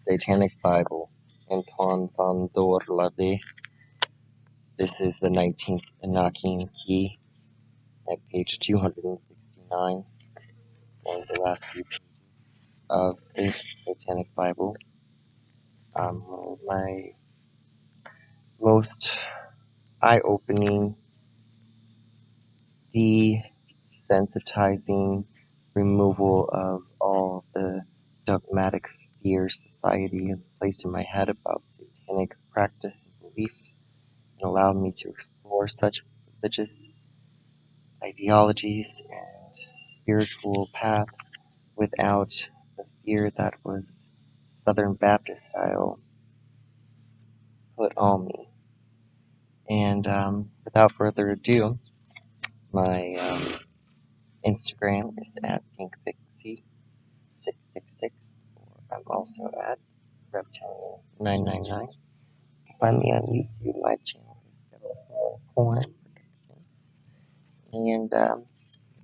Satanic Bible, Anton Sandor Lave. This is the 19th Anakim key at page 269 and the last few pages of the Satanic Bible. My most eye-opening, desensitizing removal of all the dogmatic fears society has placed in my head about satanic practice and belief, and allowed me to explore such religious ideologies and spiritual path without the fear that was Southern Baptist style put on me. And without further ado, my Instagram is at pinkpixie666, or I'm also at reptilian999. Find me on YouTube. My channel is Kettle Corn Productions. And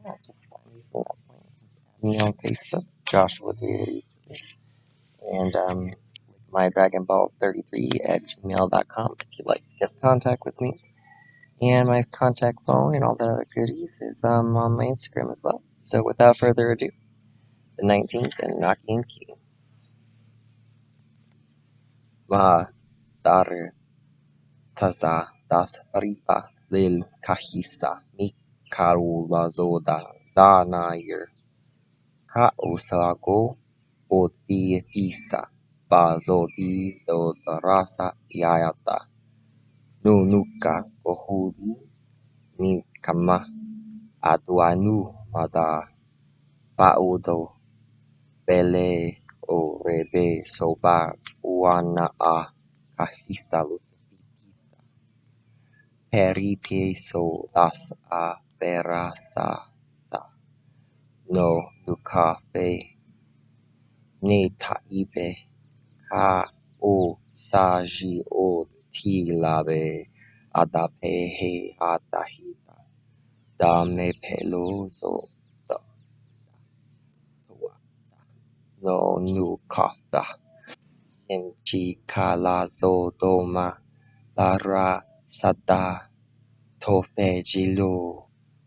yeah, just find me from that point. Add me on Facebook, Joshua Daily, and my Dragon Ball 33 at gmail.com if you'd like to get in contact with me. And my contact phone and all the other goodies is on my Instagram as well. So without further ado, the 19th Anakim key. Ma dar taza das ripa lil kahisa mi karula zoda zanair ka osago oti pisa bazodi zodarasa yayata no nuka ohudi ni kama aduanu mada paudo bele o rebe soba uana a kahisa lusipitisa peripeso das a berasa sa no nukafe ne taibe ka o saji o tilabe adapehe atahita dame peloso da no nukafta Enchi kalazo doma lara sada tofe jilu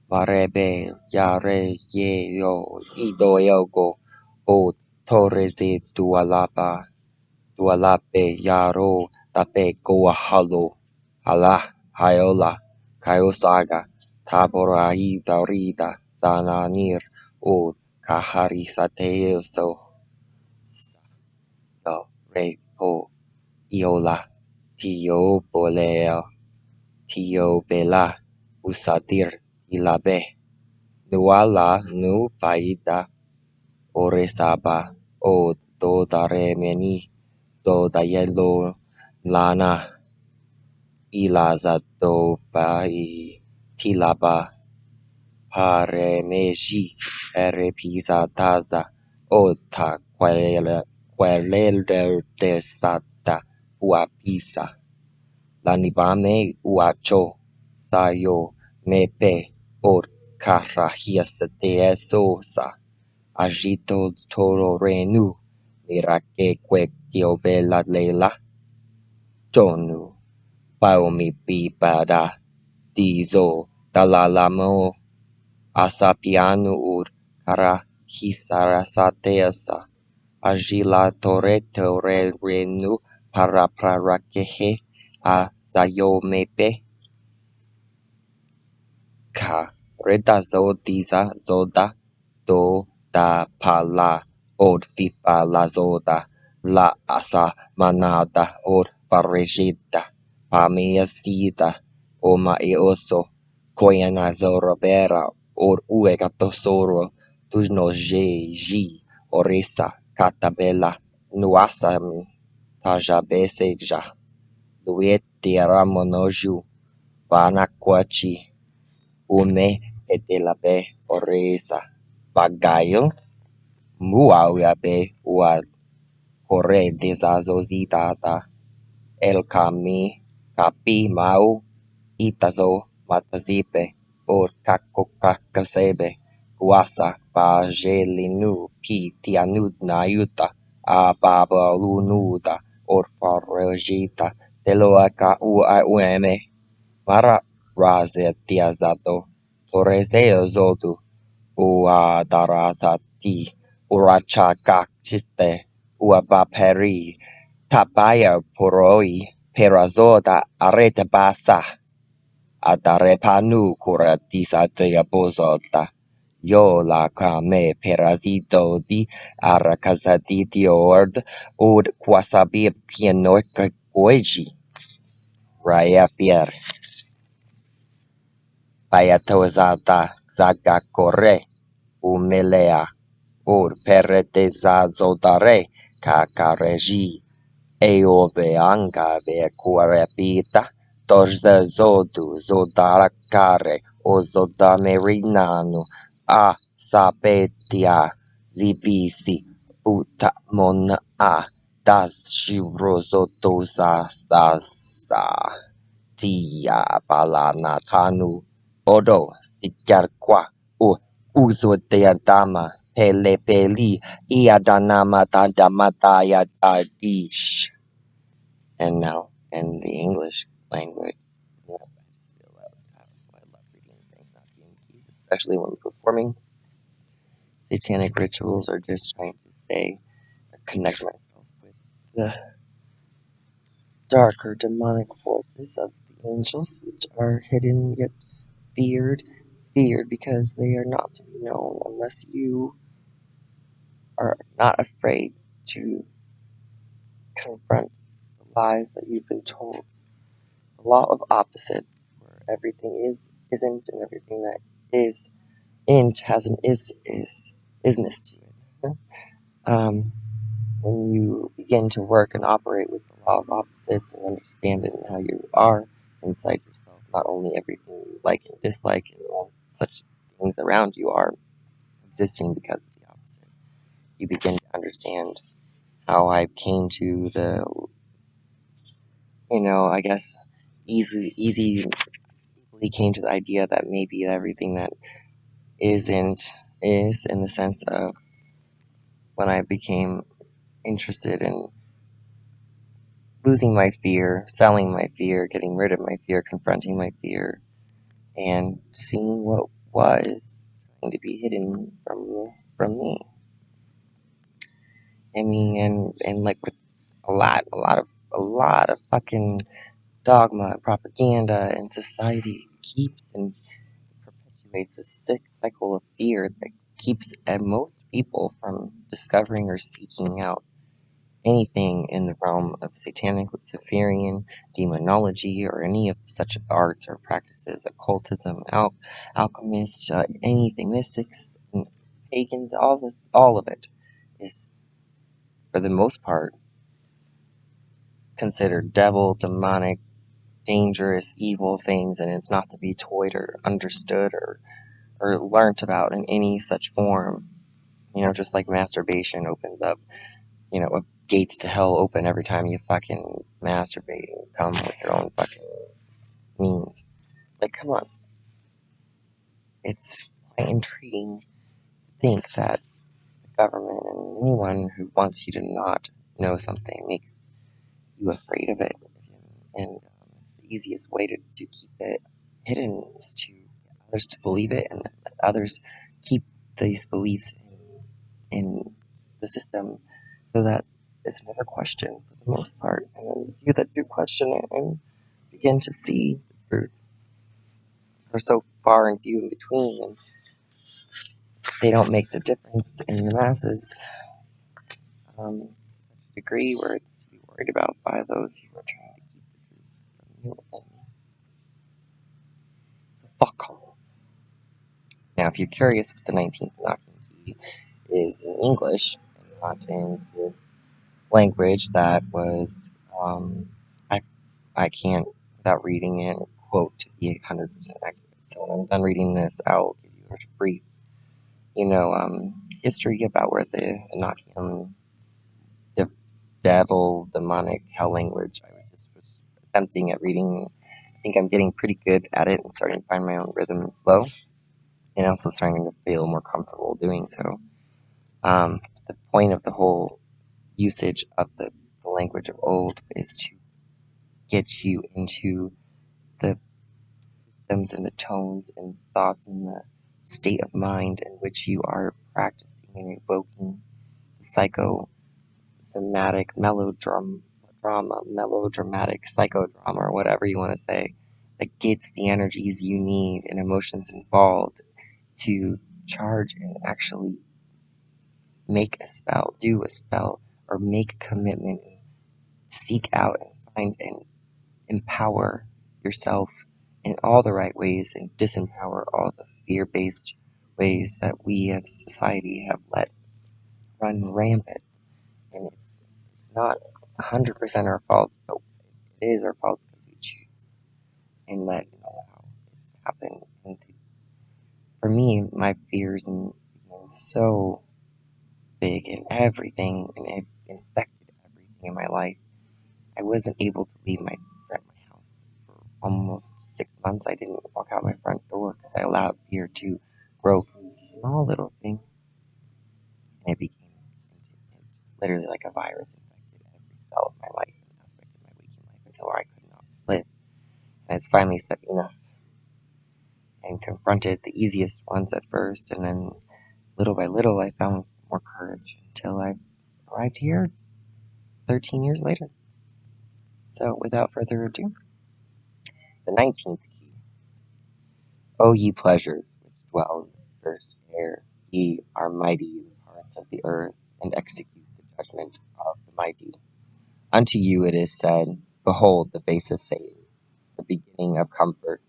marebe yare ye yo ido yogo o toreze dualape yaro tafe goahalo hala hayola kayosaga tabora ida rida zananir o kahari sateo do re po iola tio boleo tio bela usadir ilabe nuala nu paida oresaba o do dare meni do dayelo lana ilaza do bai tilaba pare meji ere pisa taza ota quelel de sata uapisa lanibame uacho sayo mepe or carrahias de sosa agito toro renu mirake quequio bella lela tonu paomi bibada dizo dalalamo asapiano ur cara hisarasateasa agila toreto renu para prarakehe a zayomepe ka reda zodiza zoda do da pala od fipa la zoda la asa manada od parejita pamea sida o maeoso koyana zorobera or uegatosoro tujno ji oresa katabela nuasami tajabeseja lueti ramonoju vanakwachi ume etelabe oresa bagayo muawiabe ua corre desazozitata el kami kapi mau itazo matazipe por kakokakasebe guasa pa jelinu pi tianud na yuta ababalunuda, orfarojita, teloaka uame, mara razetiazado, toreseozodu, uadarasati, urachakachiste, uabaperi, tabaya poroi, perazoda arete basa, adarepanu curatisa diabozota. Yo la kame perazito di aracazati ord ud quasabi pianoica goji. Raya fier, payatozata zaga corre, umelea, ud peretezazodare, cacareji. Eoveanga vecuarepita, torza zodu zodaracare, o zodamerinanu, a sapetia, zibisi, puta mon a, das shivrozotosa sasa, tia balanatanu, odo, sikarqua, u, uzo deadama, pelepeli, iadanama tadamataya adish. And now in the English language, I just feel that was powerful. I love reading things not being keys, especially when performing satanic rituals or just trying to say or connect myself with the darker demonic forces of the angels, which are hidden yet feared. Feared because they are not to be known unless you are not afraid to confront the lies that you've been told. The law of opposites, where everything isn't, and everything that is int has an isness to it. Um, when you begin to work and operate with the law of opposites and understand it and how you are inside yourself, not only everything you like and dislike and all such things around you are existing because of the opposite, you begin to understand how I came to the, I guess, easily came to the idea that maybe everything that isn't is, in the sense of when I became interested in losing my fear, selling my fear, getting rid of my fear, confronting my fear, and seeing what was trying to be hidden from me. I mean, and like with a lot of fucking dogma, propaganda, and society keeps and perpetuates a sick cycle of fear that keeps most people from discovering or seeking out anything in the realm of satanic, Luciferian, demonology, or any of such arts or practices, occultism, alchemists, anything, mystics, and pagans, all of it is, for the most part, considered devil, demonic, dangerous, evil things, and it's not to be toyed or understood or learnt about in any such form. Just like masturbation opens up, gates to hell open every time you fucking masturbate and come with your own fucking means. Like, come on. It's quite intriguing to think that the government and anyone who wants you to not know something makes you afraid of it. And it's the easiest way to keep it hidden is to get others to believe it and let others keep these beliefs in the system so that it's never questioned for the most part. And then the few that do question it and begin to see the truth are so far and few in between, and they don't make the difference in the masses to such a degree where it's to be worried about by those who are trying to keep the truth from you. And fuck all. Now, if you're curious what the 19th knocking key is in English and not in this language that was, I, I can't, without reading it, quote, to be 100% accurate. So when I'm done reading this, I'll give you a brief, history about where the Enochian, the devil, demonic, hell language, I was attempting at reading. I think I'm getting pretty good at it and starting to find my own rhythm and flow, and also starting to feel more comfortable doing so. The point of the whole usage of the language of old is to get you into the systems and the tones and thoughts and the state of mind in which you are practicing and evoking the psychosomatic melodramatic psychodrama, or whatever you want to say, that gets the energies you need and emotions involved to charge and actually make a spell, do a spell, or make a commitment, seek out and find and empower yourself in all the right ways and disempower all the fear-based ways that we as society have let run rampant. And it's not 100% our fault, but it is our fault because we choose and let allow this happen. And for me, my fears and became so big in everything, and it infected everything in my life. I wasn't able to leave my house for almost 6 months. I didn't walk out my front door because I allowed fear to grow from this small little thing, and it became literally like a virus infected every cell of my life and aspect of my waking life until I could not live. And it's finally said enough and confronted the easiest ones at first, and then little by little I found more courage until I arrived here 13 years later. So without further ado, the 19th key. O ye pleasures which dwell in the first air, ye are mighty in the parts of the earth, and execute the judgment of the mighty. Unto you it is said, Behold the face of Satan, the beginning of comfort,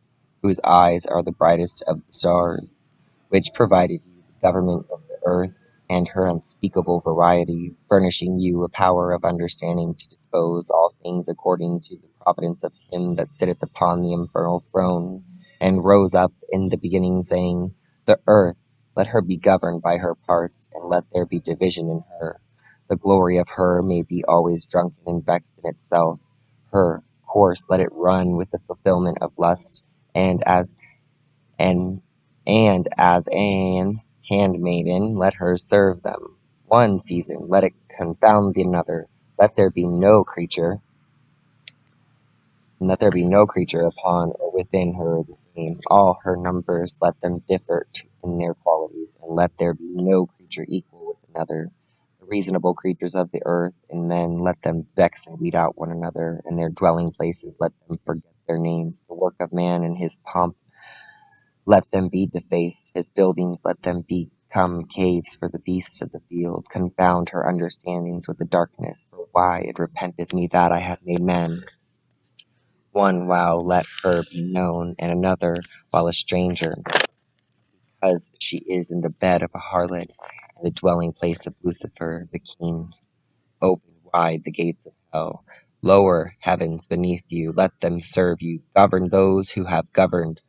whose eyes are the brightest of the stars, which provided you the government of the earth and her unspeakable variety, furnishing you a power of understanding to dispose all things according to the providence of him that sitteth upon the infernal throne, and rose up in the beginning, saying, The earth, let her be governed by her parts, and let there be division in her. The glory of her may be always drunken and vexed in itself. Her course let it run with the fulfillment of lust, and an as an handmaiden let her serve them. One season let it confound the another. Let there be no creature, and let there be no creature upon or within her the same. All her numbers let them differ in their qualities, and let there be no creature equal with another. The reasonable creatures of the earth and men let them vex and weed out one another, and their dwelling places let them forget their names. The work of man and his pomp let them be defaced, his buildings let them become caves for the beasts of the field. Confound her understandings with the darkness, for why it repenteth me that I have made man. One while let her be known, and another while a stranger, because she is in the bed of a harlot, and the dwelling place of Lucifer the king. Open wide the gates of hell. Lower heavens beneath you, let them serve you. Govern those who have governed.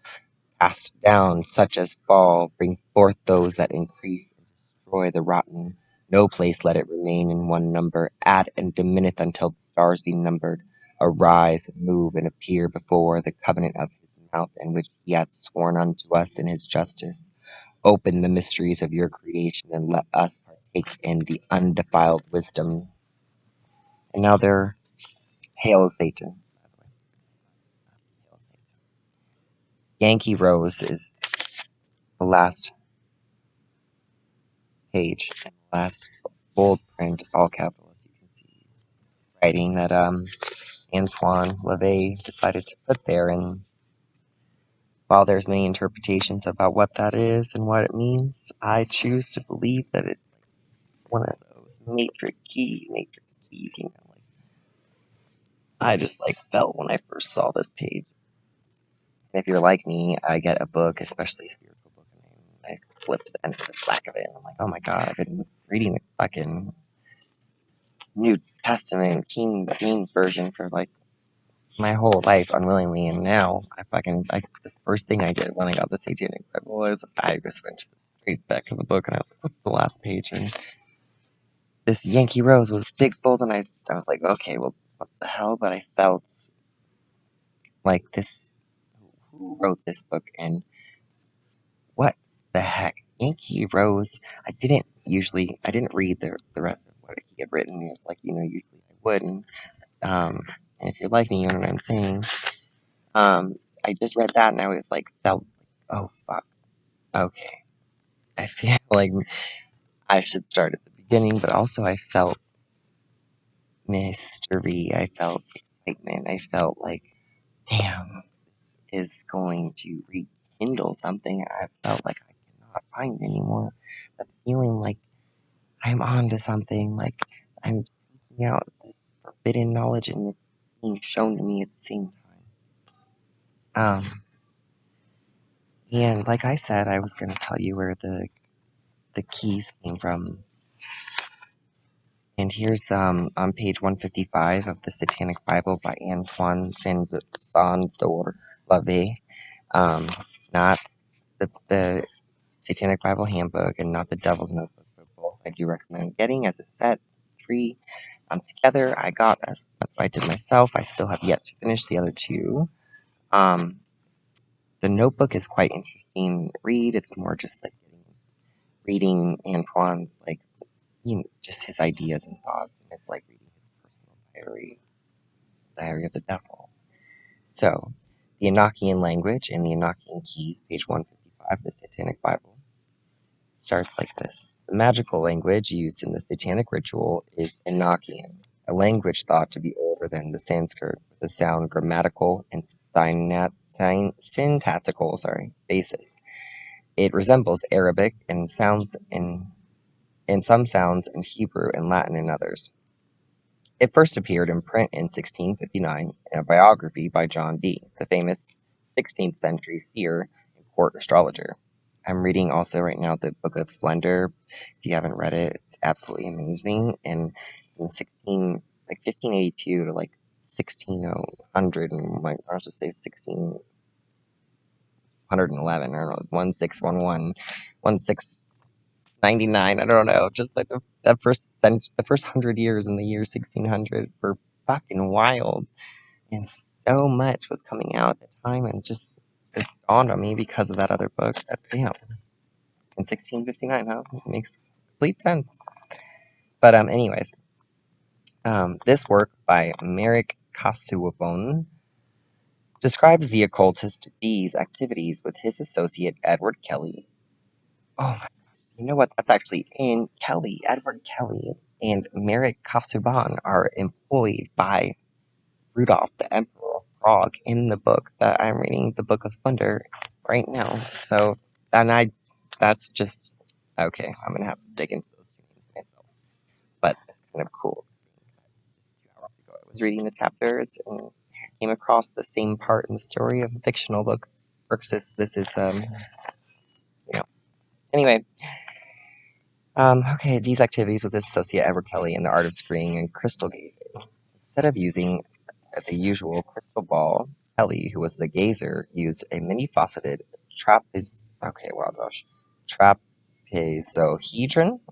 Cast down such as fall, bring forth those that increase, and destroy the rotten. No place let it remain in one number. Add and diminith until the stars be numbered. Arise, move, and appear before the covenant of his mouth, in which he hath sworn unto us in his justice. Open the mysteries of your creation, and let us partake in the undefiled wisdom. And now they're Hail Satan. Yankee Rose is the last page, and the last bold print, all capitals, you can see writing that Antoine LaVey decided to put there. And while there's many interpretations about what that is and what it means, I choose to believe that it's one of those matrix keys, like I just felt when I first saw this page. And if you're like me, I get a book, especially a spiritual book, and I flip to the end of the back of it, and I'm like, oh my god, I've been reading the fucking New Testament King James version for my whole life unwillingly, and now the first thing I did when I got the Satanic Bible was I just went to the straight back of the book, and I was like, what's the last page? And this Yankee Rose was big bold, and I was like, okay, well, what the hell? But I felt like this, who wrote this book, and what the heck? Yankee Rose, I didn't read the rest of what he had written. It was like, usually I would. And if you're like me, you know what I'm saying. I just read that and I was like, felt, oh, fuck. Okay. I feel like I should start at the beginning, but also I felt mystery. I felt excitement. I felt like, damn, is going to rekindle something I felt like I cannot find anymore. That feeling like I'm on to something, like I'm seeking out this forbidden knowledge and it's being shown to me at the same time. And like I said, I was going to tell you where the keys came from. And here's on page 155 of the Satanic Bible by Antoine Sandor Lave. Not the Satanic Bible Handbook and not the Devil's Notebook, but both I do recommend getting as a set. 3 together. That's what I did myself. I still have yet to finish the other 2. Um, the notebook is quite interesting read. It's more just like reading Antoine's like just his ideas and thoughts, and it's like reading his personal diary of the devil. So, the Enochian language and the Enochian keys, page 155 of the Satanic Bible, starts like this. The magical language used in the satanic ritual is Enochian, a language thought to be older than the Sanskrit, with a sound grammatical and syntactical basis. It resembles Arabic and sounds in some sounds in Hebrew and Latin in others. It first appeared in print in 1659 in a biography by John Dee, the famous 16th century seer and court astrologer. I'm reading also right now the Book of Splendor. If you haven't read it, it's absolutely amazing. And in 1582 to like 1600 and like I'll just say 1611 or 1611, 1699. I don't know. Just like the first 100 years in the year 1600 were fucking wild, and so much was coming out at the time, and just dawned on me because of that other book. That damn, in 1659, huh? It makes complete sense. But anyways, this work by Merrick Kasuabon describes the occultist D's activities with his associate Edward Kelly. Oh my gosh, you know what? That's actually in Kelly. Edward Kelly and Merrick Kasuban are employed by Rudolph, the Emperor of Prague, in the book that I'm reading, the Book of Splendor, right now. So, that's just, okay, I'm gonna have to dig into those 2 names myself. But it's kind of cool. Just 2 hours ago, I was reading the chapters and came across the same part in the story of a fictional book. Versus this is, you know. Anyway, okay, these activities with his associate Edward Kelly in the art of screening and crystal gazing. Instead of using the usual crystal ball, Kelly, who was the gazer, used a many-faceted trapezohedron.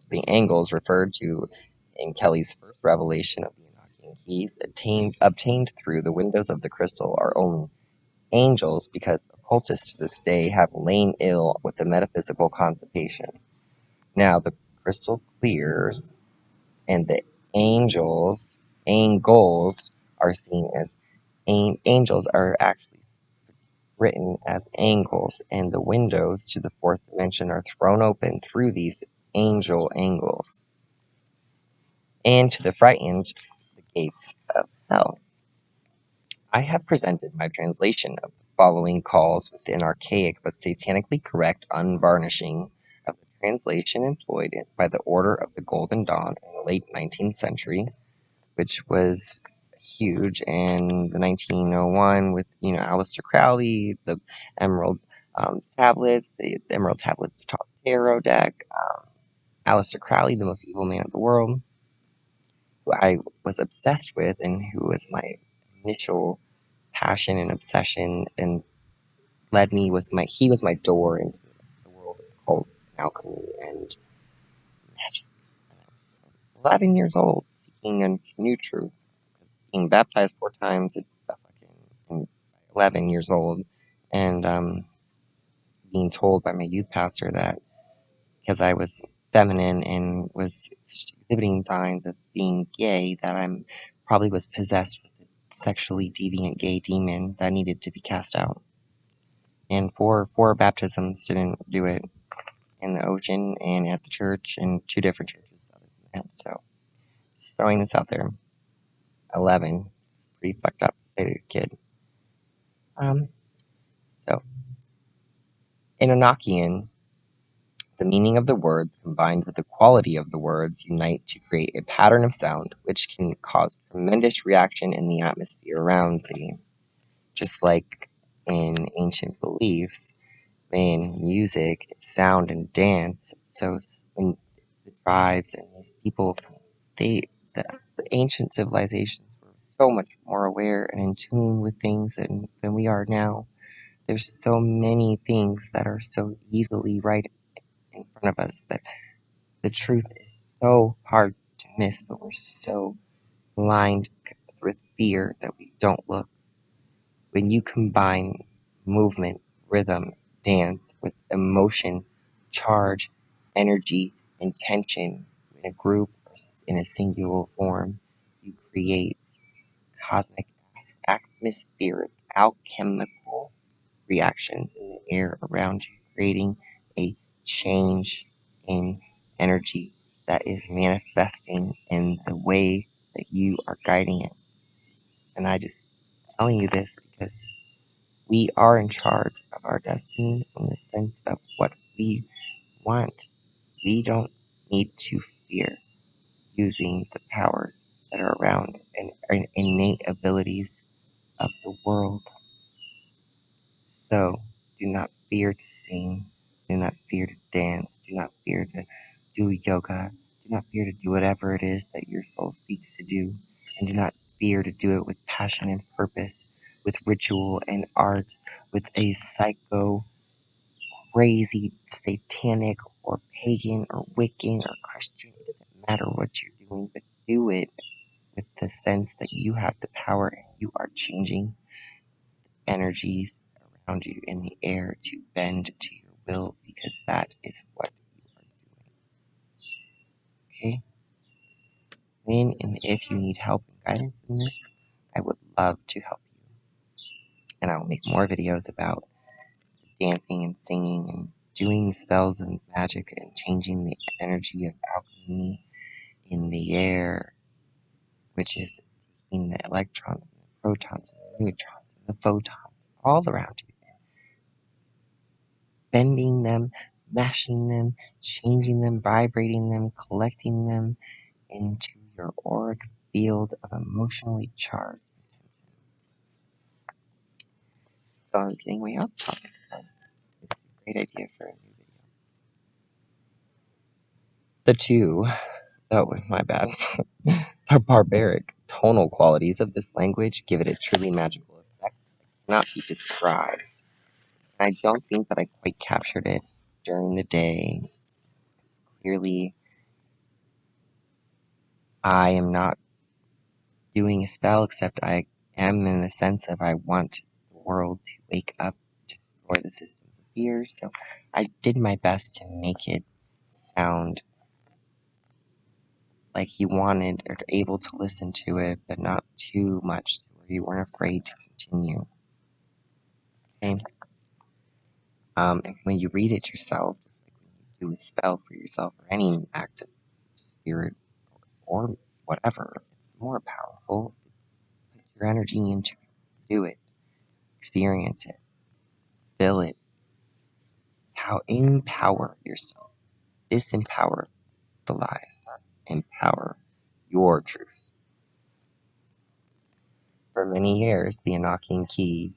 The angles referred to in Kelly's first revelation of the Enochian keys obtained through the windows of the crystal are only angels because occultists to this day have lain ill with the metaphysical constipation. Now the crystal clears and the angles are seen as angels are actually written as angles, and the windows to the 4th dimension are thrown open through these angel angles, and to the frightened, the gates of hell. I have presented my translation of the following calls with an archaic but satanically correct unvarnishing of the translation employed by the Order of the Golden Dawn in the late 19th century, which was huge in the 1901 with Aleister Crowley, the Emerald tablets. The Emerald tablets taught tarot deck. Aleister Crowley, the most evil man of the world, who I was obsessed with, and who was my initial passion and obsession, and he was my door into the world of occult and alchemy and magic. And I was 11 years old, seeking a new truth. Being baptized 4 times at 11 years old, and being told by my youth pastor that because I was feminine and was exhibiting signs of being gay, that I'm probably was possessed with a sexually deviant gay demon that needed to be cast out. And four baptisms didn't do it, in the ocean and at the church, and two different churches other than that. So just throwing this out there. 11. It's pretty fucked up to say to a kid. So in Enochian, the meaning of the words combined with the quality of the words unite to create a pattern of sound which can cause tremendous reaction in the atmosphere around thee. Just like in ancient beliefs, in music, sound, and dance. So when the tribes and these people, they the ancient civilizations were so much more aware and in tune with things than we are now. There's so many things that are so easily right in front of us that the truth is so hard to miss, but we're so blind with fear that we don't look. When you combine movement, rhythm, dance with emotion, charge, energy, and tension in a group or in a singular form, you create cosmic atmospheric alchemical reactions in the air around you, creating a change in energy that is manifesting in the way that you are guiding it. And I just telling you this because we are in charge of our destiny in the sense of what we want. We don't need to fear using the powers that are around and innate abilities of the world. So do not fear to sing, do not fear to dance, do not fear to do yoga, do not fear to do whatever it is that your soul seeks to do, and do not fear to do it with passion and purpose, with ritual and art, with a psycho crazy, satanic, or pagan, or Wiccan, or Christian. It doesn't matter what you're doing, but do it with the sense that you have the power and you are changing energies around you in the air to bend to your will, because that is what you are doing. Okay? When and if you need help and guidance in this, I would love to help you. And I will make more videos about dancing and singing and doing spells and magic and changing the energy of alchemy in the air, which is taking the electrons and the protons and the neutrons and the photons all around you, bending them, mashing them, changing them, vibrating them, collecting them into your auric field of emotionally charged. So I'm getting way off topic. It's a great idea for a new video. The two, oh, my bad, the barbaric tonal qualities of this language give it a truly magical effect that cannot be described. I don't think that I quite captured it during the day. Clearly, I am not doing a spell, except I am in the sense of I want the world to wake up to destroy the systems of fear. So I did my best to make it sound like you wanted or able to listen to it, but not too much where you weren't afraid to continue. Okay? And when you read it yourself, just like when you do a spell for yourself or any act of spirit or whatever, it's more powerful. Put your energy into it. Do it. Experience it. Feel it. How empower yourself. Disempower the lies. Empower your truth. For many years, the Enochian keys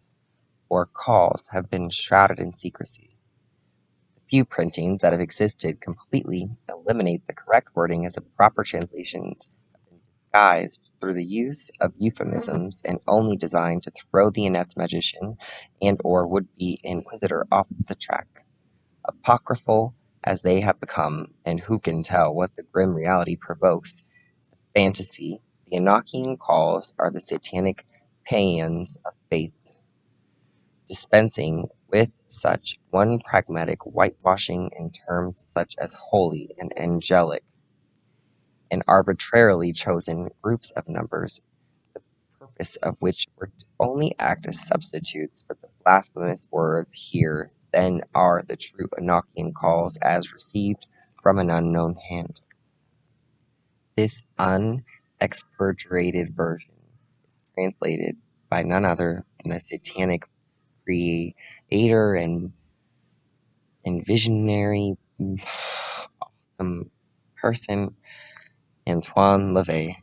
or calls have been shrouded in secrecy. The few printings that have existed completely eliminate the correct wording as a proper translations have been disguised through the use of euphemisms and only designed to throw the inept magician and or would-be inquisitor off the track. Apocryphal as they have become, and who can tell what the grim reality provokes, fantasy, the Enochian calls are the satanic paeans of faith, dispensing with such one pragmatic whitewashing in terms such as holy and angelic, and arbitrarily chosen groups of numbers, the purpose of which were to only act as substitutes for the blasphemous words here, then are the true Enochian calls as received from an unknown hand. This unexpurgated version is translated by none other than the Satanic creator and visionary awesome person, Antoine LaVey.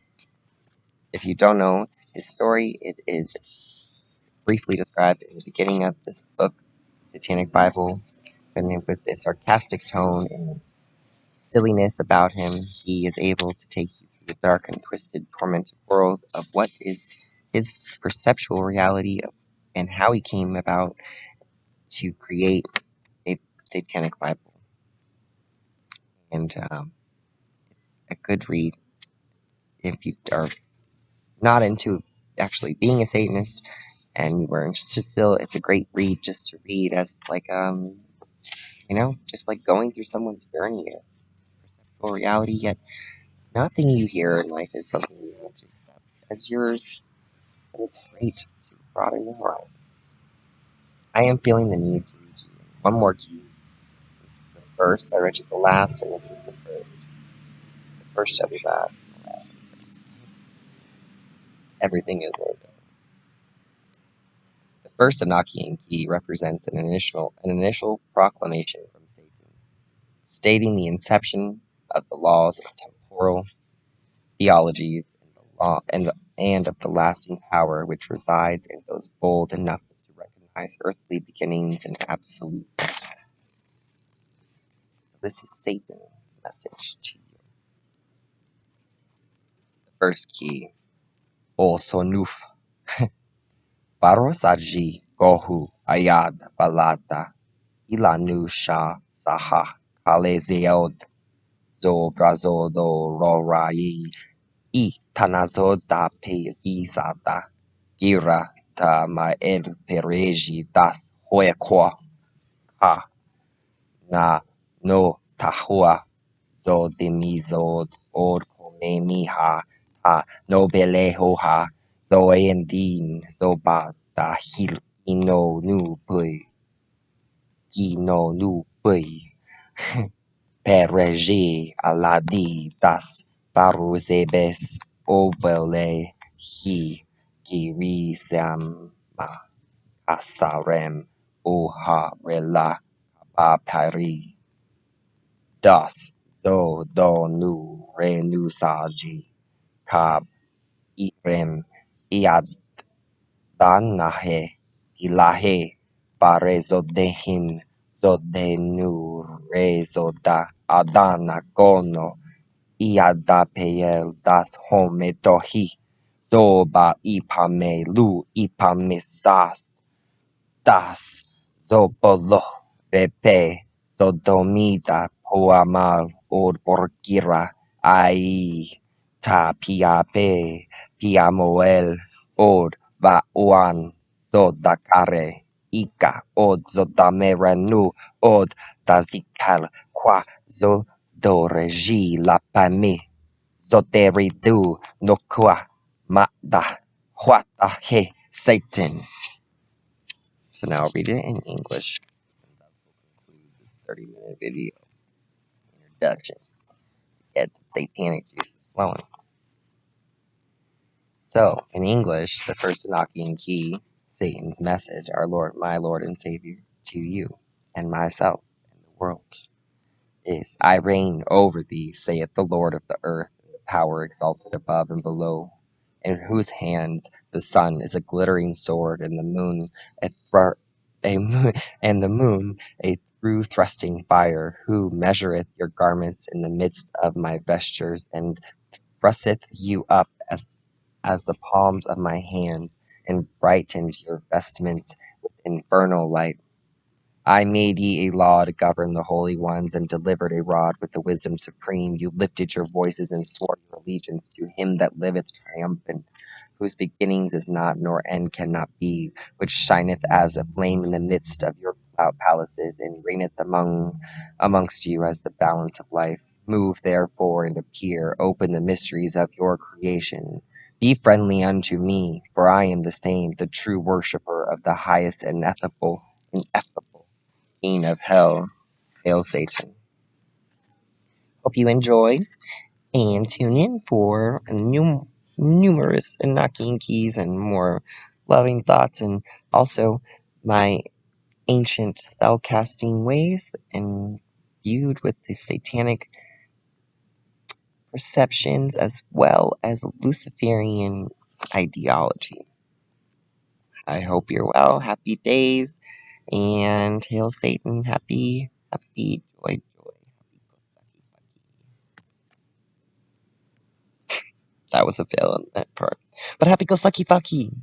If you don't know his story, it is briefly described in the beginning of this book, Satanic Bible, and with a sarcastic tone and silliness about him, he is able to take you through the dark and twisted, tormented world of what is his perceptual reality of, and how he came about to create a Satanic Bible. And a good read if you are not into actually being a Satanist and you were interested still. It's a great read just to read as like just like going through someone's journey of perceptual reality. Yet nothing you hear in life is something you have to accept as yours. And it's great to broaden your horizons. I am feeling the need to read you one more key. It's the first. I read you the last, and this is the first. The first shall be last, and the last shall be first. Everything is Lord. The first Enochian key represents an initial proclamation from Satan, stating the inception of the laws of temporal theologies and of the lasting power which resides in those bold enough to recognize earthly beginnings and absolutes. So this is Satan's message to you. The first key, O Sonuf, Barosaji Gohu Ayad Balata Ilanu Shah Saha Kalezeod Zo Brazodo Rorai I Tanazoda Pezizada Gira ta Mael Pereji das Hoekwa Ha Na no Tahua Zo Demizod Od Komemiha Ha Nobelehoha Zoendin Zoba Dahil Ino Nu Pui Gino Nu Pui Pereji Aladi das Baruzebes Obele Hi Girizama Asarem Uha Rela Apari Das Do Nu Renusaji Kab Irem Iadanahe Ilahe Barezodehim Zodenu Rezoda Adana Gono Iadapeel Das Hometohi Zoba Ipame Lu Ipamesas Das Zobolo Bepe Sodomida Poamal Od Borgira Ai Ta Piape Piamoel Od Vauan Zodakare Ika Od Zodameranu Od Dazikal Qua Zodoreji La Pami Zoderidu Nokua Mada Huata He Satan. So now I'll read it in English, and that will conclude this 30-minute video introduction to get the satanic juices flowing. So, in English, the first Enochian key, Satan's message, our Lord, my Lord and Savior, to you and myself and the world, is, I reign over thee, saith the Lord of the earth, and the power exalted above and below, in whose hands the sun is a glittering sword, and the moon a through thrusting fire, who measureth your garments in the midst of my vestures, and thrusteth you up as the palms of my hands, and brightened your vestments with infernal light. I made ye a law to govern the holy ones, and delivered a rod with the wisdom supreme. You lifted your voices and swore your allegiance to him that liveth triumphant, whose beginnings is not, nor end cannot be, which shineth as a flame in the midst of your without palaces, and reigneth amongst you as the balance of life. Move therefore and appear, open the mysteries of your creation. Be friendly unto me, for I am the same, the true worshipper of the highest and ineffable king of hell. Hail Satan. Hope you enjoy and tune in for numerous knocking keys and more loving thoughts, and also my ancient spellcasting ways and viewed with the satanic perceptions as well as Luciferian ideology. I hope you're well. Happy days, and hail Satan. Happy joy. That was a fail in that part. But happy go fucky fucky.